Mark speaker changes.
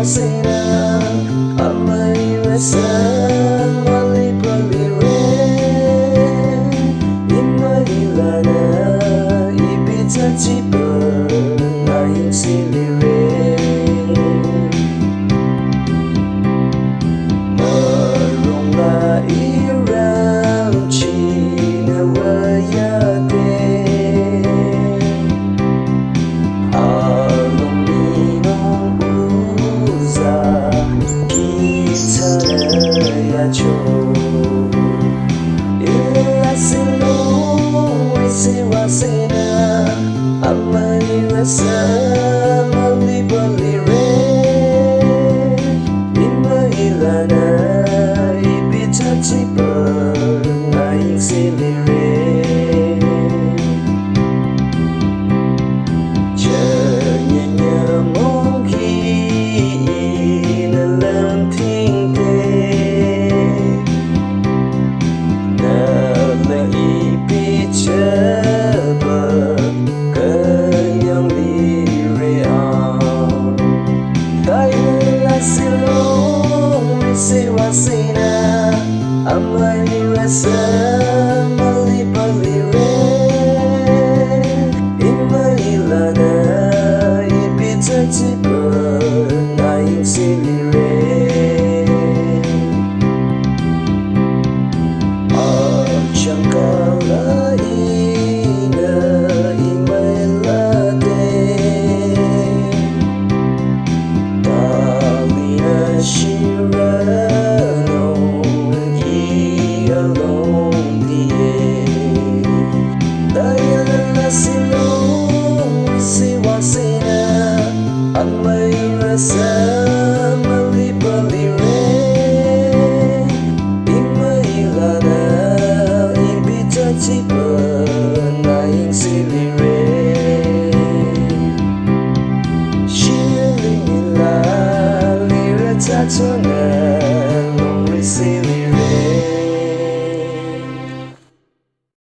Speaker 1: wasina amai rasa mali palire imahilana ibita tiba lain silire marongla irang Cina wayate along ninong uza kita ya cho ilasilo wisi wasina amai rasa mali balire imahilana ibita tiba lain silire amai rasa mali palire imahilana ibita tiba lain silire acangkala ina imailade talina shirano along the air dayana silong si wasina amai rasa